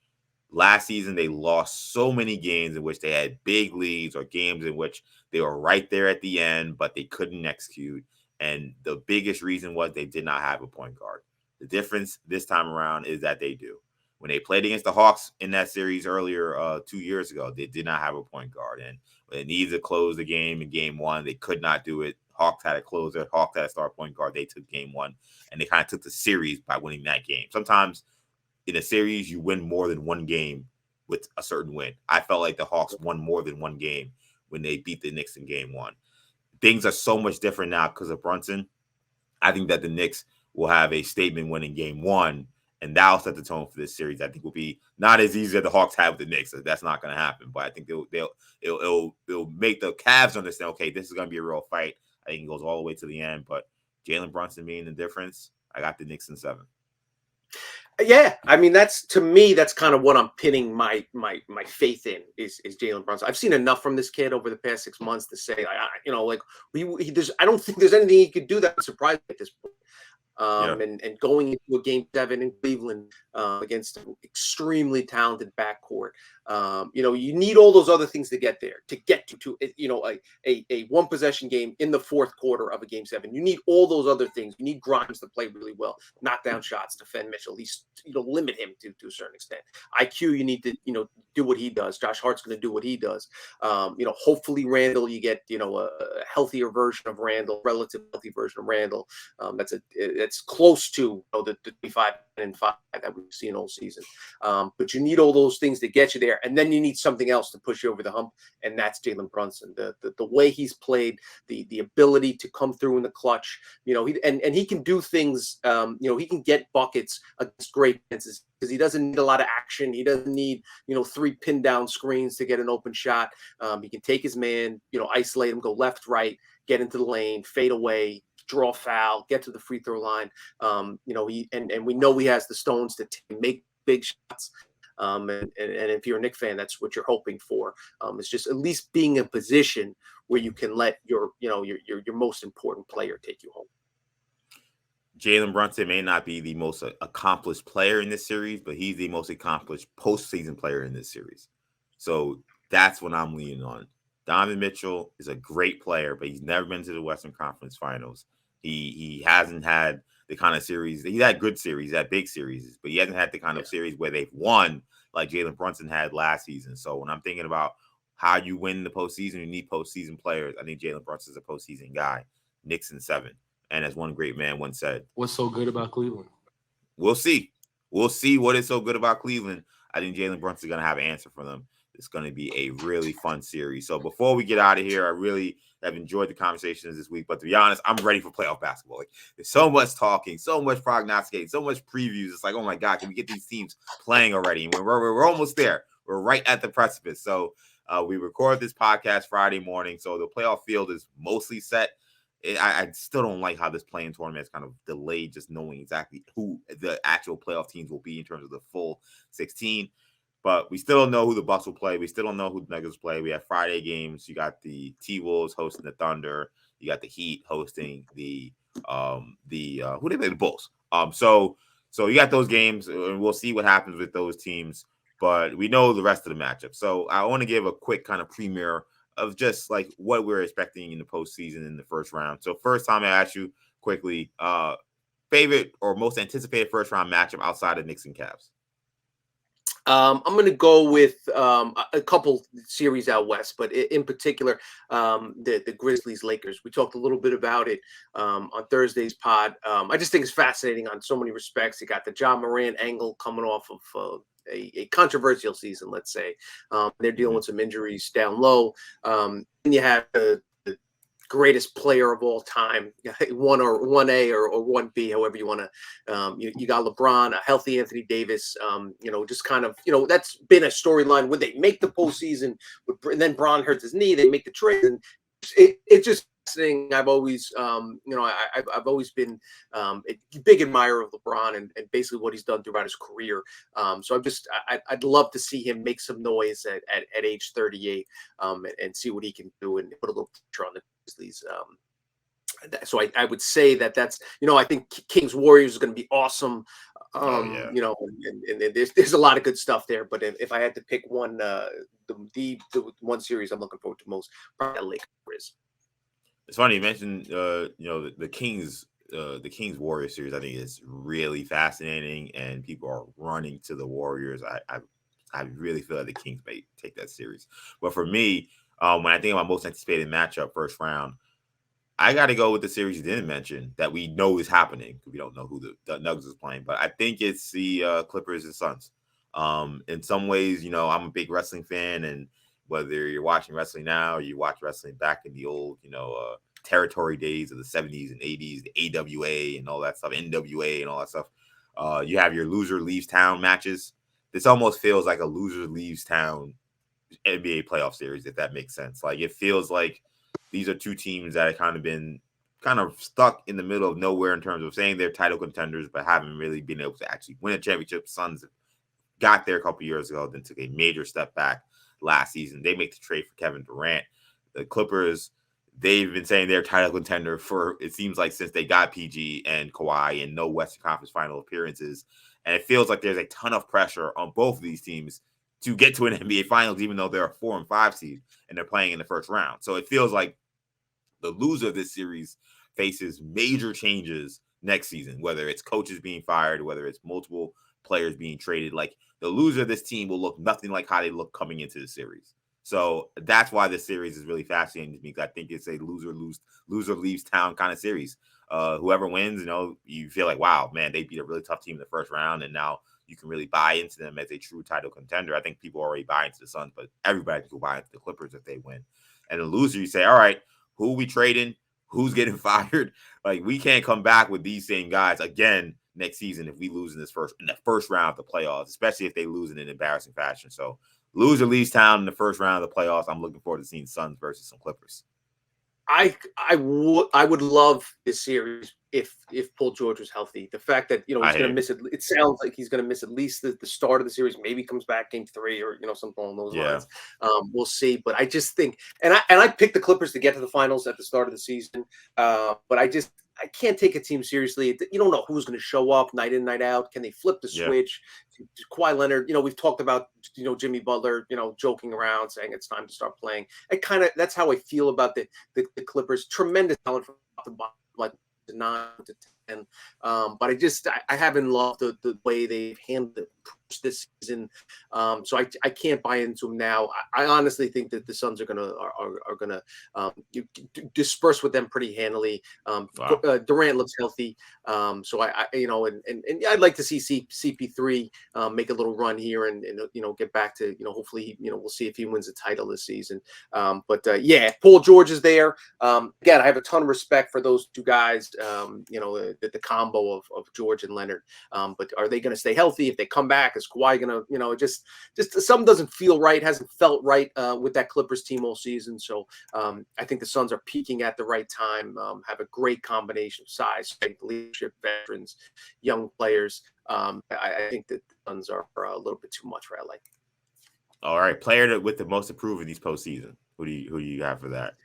last season they lost so many games in which they had big leads or games in which they were right there at the end, but they couldn't execute. And the biggest reason was they did not have a point guard. The difference this time around is that they do. When they played against the Hawks in that series earlier 2 years ago, they did not have a point guard. And when they needed to close the game in game 1, they could not do it. Hawks had a closer. Hawks had a star point guard. They took game 1, and they kind of took the series by winning that game. Sometimes in a series, you win more than one game with a certain win. I felt like the Hawks won more than one game when they beat the Knicks in game 1. Things are so much different now because of Brunson. I think that the Knicks will have a statement win in game 1, and that'll set the tone for this series. I think will be not as easy as the Hawks have with the Knicks. That's not going to happen. But I think it'll make the Cavs understand, okay, this is going to be a real fight. I think it goes all the way to the end. But Jalen Brunson being the difference, I got the Knicks in 7. Yeah, I mean that's kind of what I'm pinning my faith in is Jalen Brunson. I've seen enough from this kid over the past 6 months to say, I don't think there's anything he could do that would surprise me at this point. And going into a game 7 in Cleveland against an extremely talented backcourt. You need all those other things to get there, to get to a one possession game in the fourth quarter of a game 7. You need all those other things. You need Grimes to play really well, knock down shots, defend Mitchell, at least limit him to a certain extent. IQ, you need to do what he does. Josh Hart's going to do what he does. Hopefully Randall, you get a healthier version of Randall, relative healthy version of Randall. That's close to the 25-5 that we've seen all season. But you need all those things to get you there, and then you need something else to push you over the hump, and that's Jalen Brunson. The way he's played, the ability to come through in the clutch. He can do things. He can get buckets against great defenses because he doesn't need a lot of action. He doesn't need 3 pin down screens to get an open shot. He can take his man, isolate him, go left, right, get into the lane, fade away, draw foul, get to the free throw line. We know he has the stones to make big shots. And if you're a Knicks fan, that's what you're hoping for. It's just at least being in a position where you can let your most important player take you home. Jalen Brunson may not be the most accomplished player in this series, but he's the most accomplished postseason player in this series. So that's what I'm leaning on. Donovan Mitchell is a great player, but he's never been to the Western Conference Finals. He hasn't had the kind of series. He's had good series, he's had big series, but he hasn't had the kind of series where they've won like Jalen Brunson had last season. So when I'm thinking about how you win the postseason, you need postseason players. I think Jalen Brunson's a postseason guy. Knicks in 7. And as one great man once said, what's so good about Cleveland? We'll see. We'll see what is so good about Cleveland. I think Jalen Brunson's going to have an answer for them. It's going to be a really fun series. So before we get out of here, I really have enjoyed the conversations this week. But to be honest, I'm ready for playoff basketball. Like, there's so much talking, so much prognosticating, so much previews. It's like, oh my God, can we get these teams playing already? And we're almost there. We're right at the precipice. So we record this podcast Friday morning. So the playoff field is mostly set. I still don't like how this playing tournament is kind of delayed, just knowing exactly who the actual playoff teams will be in terms of the full 16. But we still don't know who the Bucks will play. We still don't know who the Nuggets play. We have Friday games. You got the T-Wolves hosting the Thunder. You got the Heat hosting the who they play, the Bulls. So you got those games, and we'll see what happens with those teams. But we know the rest of the matchup. So I want to give a quick kind of premiere of just like what we're expecting in the postseason in the first round. So first time I ask you quickly, favorite or most anticipated first round matchup outside of Knicks and Cavs? I'm going to go with a couple series out west, but in particular, the Grizzlies Lakers. We talked a little bit about it on Thursday's pod. I just think it's fascinating on so many respects. You got the John Morant angle coming off of a controversial season, let's say. They're dealing with some injuries down low. And you have the greatest player of all time, 1A or 1B, however you want to. You got LeBron, a healthy Anthony Davis. Just kind of, that's been a storyline when they make the postseason. And then Bron hurts his knee. They make the trade, and it just thing. I've always, I've always been a big admirer of LeBron and basically what he's done throughout his career. So I'd love to see him make some noise at age 38 and see what he can do and put a little pressure on the Grizzlies. So I would say that's, I think Kings Warriors is going to be awesome. And there's a lot of good stuff there. But if I had to pick one, the one series I'm looking forward to most, probably Lakers. It's funny you mentioned, the Kings Warriors series. I think is really fascinating, and people are running to the Warriors. I really feel like the Kings may take that series. But for me, when I think about most anticipated matchup, first round, I got to go with the series you didn't mention that we know is happening. We don't know who the Nuggets is playing, but I think it's the Clippers and Suns. In some ways, I'm a big wrestling fan, and whether you're watching wrestling now or you watch wrestling back in the old, territory days of the 70s and 80s, the AWA and all that stuff, NWA and all that stuff, you have your loser leaves town matches. This almost feels like a loser leaves town NBA playoff series, if that makes sense. Like, it feels like these are two teams that have been stuck in the middle of nowhere in terms of saying they're title contenders, but haven't really been able to actually win a championship. Suns got there a couple years ago, then took a major step back last season. They make the trade for Kevin Durant. The Clippers, they've been saying they're title contender for, it seems like, since they got PG and Kawhi and no Western Conference final appearances. And it feels like there's a ton of pressure on both of these teams to get to an NBA Finals, even though they're a 4 and 5 seed and they're playing in the first round. So it feels like the loser of this series faces major changes next season, whether it's coaches being fired, whether it's multiple players being traded. Like, the loser of this team will look nothing like how they look coming into the series. So that's why this series is really fascinating to me, because I think it's a loser leaves town kind of series. Whoever wins, you feel like, wow, man, they beat a really tough team in the first round, and now you can really buy into them as a true title contender. I think people already buy into the Suns, but everybody will buy into the Clippers if they win. And the loser, you say, all right, who are we trading? Who's getting fired? Like, we can't come back with these same guys again next season if we lose in the first round of the playoffs, especially if they lose in an embarrassing fashion. So loser leaves town in the first round of the playoffs. I'm looking forward to seeing Suns versus some Clippers. I would love this series if Paul George was healthy. The fact that he's going to miss it. It sounds like he's going to miss at least the start of the series. Maybe comes back game 3 or something along those lines. We'll see. But I just think, and I picked the Clippers to get to the finals at the start of the season. But I can't take a team seriously. You don't know who's going to show up night in, night out. Can they flip the switch? Kawhi Leonard, we've talked about, Jimmy Butler, joking around, saying it's time to start playing. That's how I feel about the Clippers. Tremendous talent from the bottom, like 9 to 10. But I haven't loved the way they've handled it this season. So I can't buy into them now. I honestly think that the Suns are gonna disperse with them pretty handily. Durant looks healthy. So I'd like to see CP3 make a little run here and get back to, hopefully, we'll see if he wins a title this season. Paul George is there. Again, I have a ton of respect for those two guys, the combo of George and Leonard. But are they going to stay healthy? If they come back, is Kawhi going to, just something doesn't feel right, hasn't felt right with that Clippers team all season. So I think the Suns are peaking at the right time, have a great combination of size, strength, leadership, veterans, young players. I think that the Suns are a little bit too much for LA. All right. Player with the most improved in these postseason. Who do you have for that?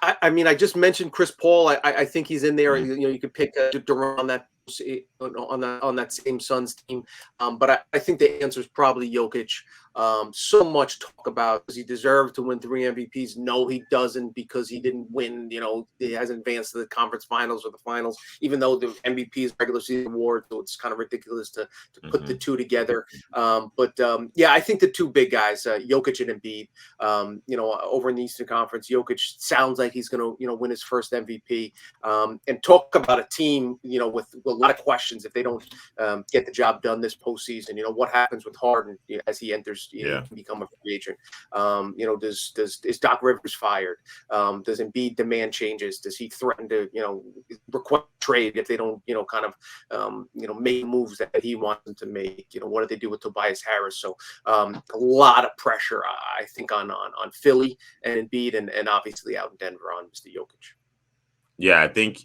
I just mentioned Chris Paul. I think he's in there. You could pick Durant on that same Suns team, but I think the answer is probably Jokic. So much talk about, does he deserve to win 3 MVPs? No, he doesn't, because he didn't win. He hasn't advanced to the conference finals or the finals, even though the MVP is regular season award. So it's kind of ridiculous to put the two together. Yeah, I think the two big guys, Jokic and Embiid, over in the Eastern Conference, Jokic sounds like he's going to, win his first MVP. And talk about a team, with a lot of questions if they don't get the job done this postseason. What happens with Harden as he enters, he can become a free agent. Is Doc Rivers fired? Does Embiid demand changes? Does he threaten to, request trade if they don't, make moves that he wants them to make? What do they do with Tobias Harris? So a lot of pressure, I think, on Philly and Embiid, and obviously out in Denver on Mr. Jokic. Yeah, I think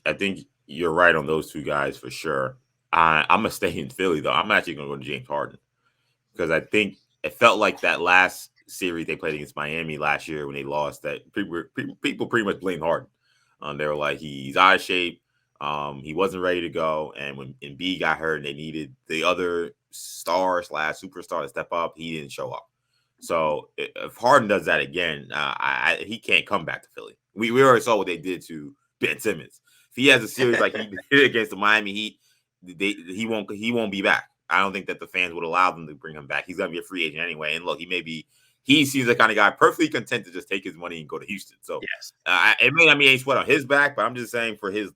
you're right on those two guys for sure. I'm gonna stay in Philly though. I'm actually gonna go to James Harden, because I think it felt like that last series they played against Miami last year when they lost, that people pretty much blamed Harden. They were like, he's out of shape. He wasn't ready to go. And when Embiid got hurt and they needed the other star/superstar to step up, he didn't show up. So if Harden does that again, he can't come back to Philly. We already saw what they did to Ben Simmons. If he has a series like he did against the Miami Heat, he won't be back. I don't think that the fans would allow them to bring him back. He's gonna be a free agent anyway. And look, he seems the kind of guy perfectly content to just take his money and go to Houston. So yes, it may not be a sweat on his back, but I'm just saying for his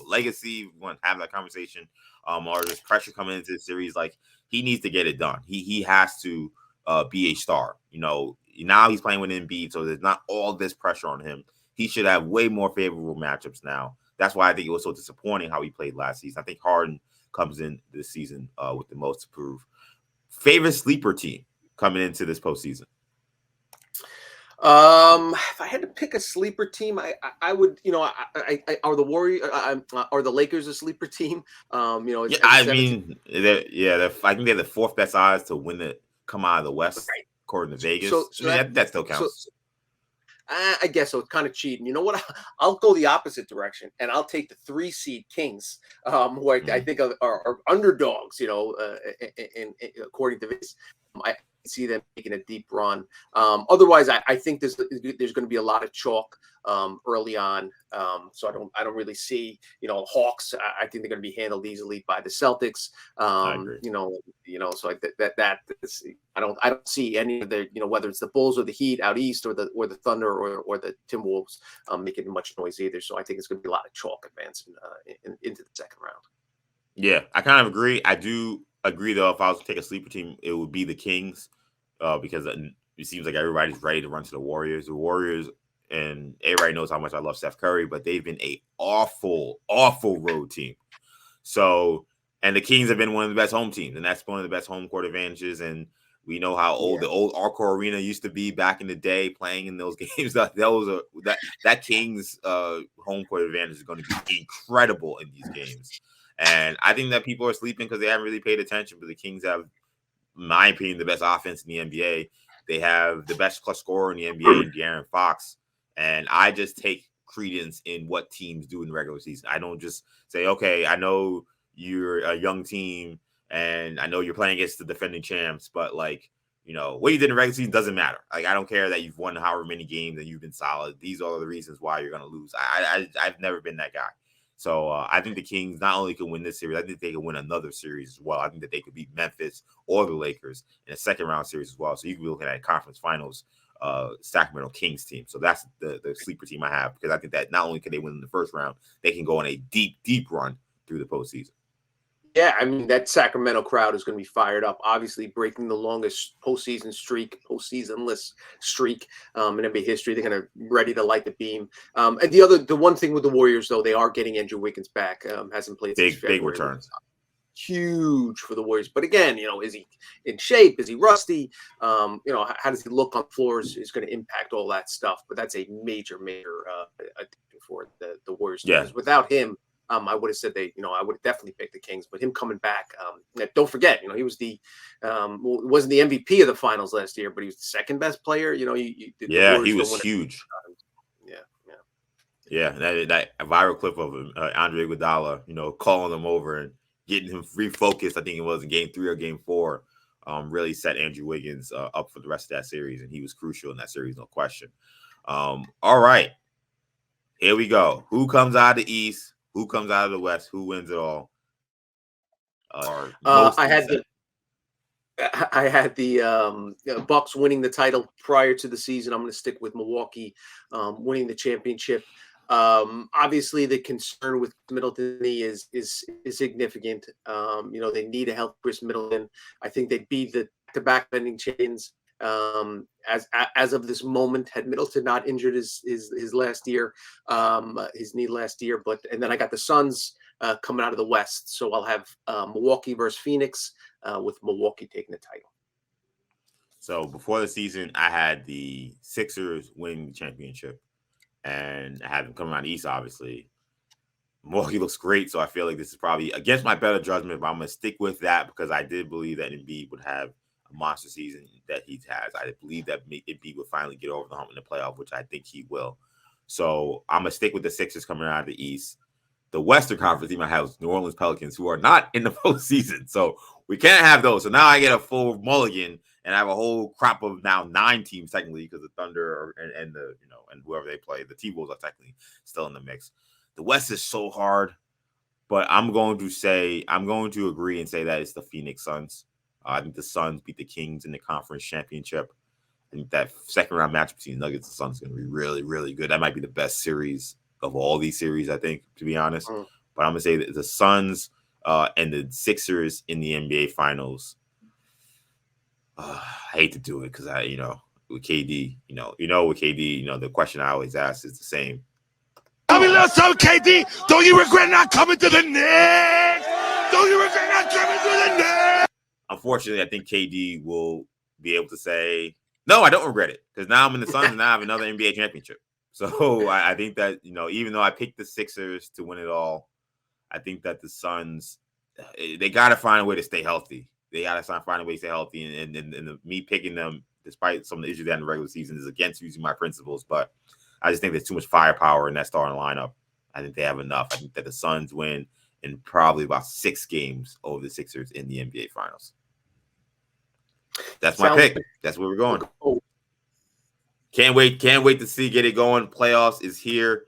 legacy, we want to have that conversation. Or there's pressure coming into the series, like he needs to get it done. He has to be a star. Now he's playing with Embiid, so there's not all this pressure on him. He should have way more favorable matchups now. That's why I think it was so disappointing how he played last season. I think Harden comes in this season with the most to prove. Favorite sleeper team coming into this postseason? If I had to pick a sleeper team, I would, are the Warriors, are the Lakers a sleeper team? Yeah, I mean, I think they're the fourth best odds to come out of the West, right, according to Vegas. So that still counts. I guess so. It's kind of cheating. You know what? I'll go the opposite direction, and I'll take the 3 seed Kings, who I think are underdogs. According to this, I see them making a deep run. Otherwise, I think there's going to be a lot of chalk early on. So I don't really see, Hawks. I think they're going to be handled easily by the Celtics. I agree. So I don't see any of the, whether it's the Bulls or the Heat out east, or the Thunder or the Timberwolves making much noise either. So I think it's going to be a lot of chalk advancing into the second round. Yeah, I kind of agree. I do agree, though, if I was to take a sleeper team, it would be the Kings, because it seems like everybody's ready to run to the Warriors. The Warriors, and everybody knows how much I love Steph Curry, but they've been a awful road team. So, and the Kings have been one of the best home teams, and that's one of the best home court advantages. And we know how old the old Arco Arena used to be back in the day, playing in those games. That Kings home court advantage is going to be incredible in these games. And I think that people are sleeping because they haven't really paid attention. But the Kings have, in my opinion, the best offense in the NBA. They have the best clutch scorer in the NBA, in De'Aaron Fox. And I just take credence in what teams do in the regular season. I don't just say, okay, I know you're a young team and I know you're playing against the defending champs, but what you did in the regular season doesn't matter. Like, I don't care that you've won however many games and you've been solid. These are the reasons why you're going to lose. I've never been that guy. So I think the Kings not only can win this series, I think they can win another series as well. I think that they could beat Memphis or the Lakers in a second round series as well. So you can be looking at conference finals, Sacramento Kings team. So that's the sleeper team I have, because I think that not only can they win in the first round, they can go on a deep run through the postseason. Yeah, I mean, that Sacramento crowd is going to be fired up. Obviously, breaking the longest postseasonless streak in NBA history. They're going to ready to light the beam. And the one thing with the Warriors, though, they are getting Andrew Wiggins back. Hasn't played since February. Big returns. Huge for the Warriors. But again, is he in shape? Is he rusty? How does he look on floors is going to impact all that stuff. But that's a major addition for the Warriors. Yeah. Because without him, I would have said I would have definitely picked the Kings, but him coming back, don't forget, he was wasn't the MVP of the finals last year, but he was the second best player. He was huge. Yeah. That viral clip of him, Andre Iguodala, calling him over and getting him refocused. I think it was in game 3 or game 4. really set Andrew Wiggins up for the rest of that series, and he was crucial in that series, no question. All right, here we go. Who comes out of the East? Who comes out of the West? Who wins it all? I had the Bucks winning the title prior to the season. I'm going to stick with Milwaukee winning the championship. Obviously, the concern with Middleton is significant. They need a healthy Chris Middleton. I think they beat the back bending chains as of this moment. Had Middleton not injured his last year, his knee last year, and then I got the Suns coming out of the West, so I'll have Milwaukee versus Phoenix, with Milwaukee taking the title. So before the season, I had the Sixers winning the championship, and I had them coming out of the East, obviously. Milwaukee looks great, so I feel like this is probably against my better judgment, but I'm going to stick with that because I did believe that Embiid would have a monster season that he has. I believe that Embiid would finally get over the hump in the playoff, which I think he will. So I'm going to stick with the Sixers coming out of the East. The Western Conference team I have is New Orleans Pelicans, who are not in the postseason. So we can't have those. So now I get a full mulligan, and I have a whole crop of now 9 teams technically, because the Thunder and the and whoever they play, the T-Wolves are technically still in the mix. The West is so hard, but I'm going to agree and say that it's the Phoenix Suns. I think the Suns beat the Kings in the conference championship. I think that second round match between the Nuggets and Suns is going to be really, really good. That might be the best series of all these series, I think, to be honest. But I'm going to say that the Suns and the Sixers in the NBA Finals. I hate to do it because with KD, with KD, the question I always ask is the same. Tell me a little something, KD. Don't you regret not coming to the Knicks? Don't you regret not coming to the Knicks? Unfortunately, I think KD will be able to say, no, I don't regret it, because now I'm in the Suns and now I have another NBA championship. So I think that, even though I picked the Sixers to win it all, I think that the Suns, they got to find a way to stay healthy. They got to find a way to stay healthy. And me picking them, despite some of the issues they had in the regular season, is against using my principles. But I just think there's too much firepower in that starting lineup. I think they have enough. I think that the Suns win in probably about 6 games over the Sixers in the NBA Finals. That's my pick. That's where we're going. Can't wait to get it going. Playoffs is here.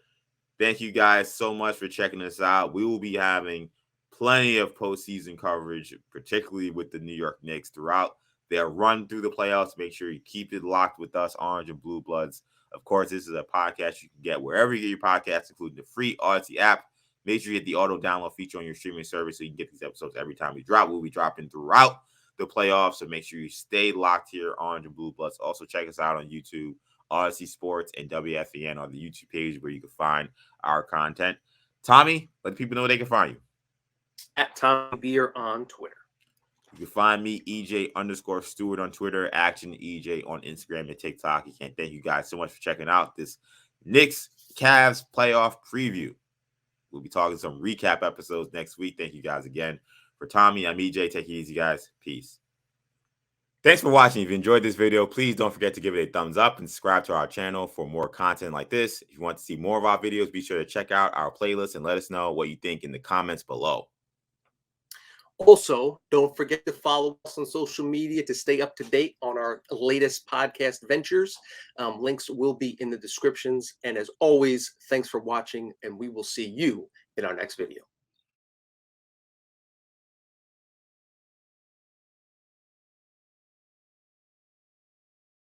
Thank you guys so much for checking us out. We will be having plenty of postseason coverage, particularly with the New York Knicks throughout their run through the playoffs. Make sure you keep it locked with us, Orange and Blue Bloods. Of course, this is a podcast you can get wherever you get your podcasts, including the free Audacy app. Make sure you hit the auto download feature on your streaming service so you can get these episodes every time we drop. We'll be dropping throughout the playoffs, so make sure you stay locked here, Orange and Blue Bloods. Also, check us out on YouTube. Audacy Sports and WFEN on the YouTube page where you can find our content. Tommy, let people know where they can find you. At Tommy Beer on Twitter. You can find me, EJ_Stewart on Twitter, Action EJ on Instagram and TikTok. You can't thank you guys so much for checking out this Knicks Cavs playoff preview. We'll be talking some recap episodes next week. Thank you guys again. For Tommy, I'm EJ. Take it easy, guys. Peace. Thanks for watching. If you enjoyed this video, please don't forget to give it a thumbs up and subscribe to our channel for more content like this. If you want to see more of our videos, be sure to check out our playlist and let us know what you think in the comments below. Also, don't forget to follow us on social media to stay up to date on our latest podcast ventures. Links will be in the descriptions. And as always, thanks for watching, and we will see you in our next video.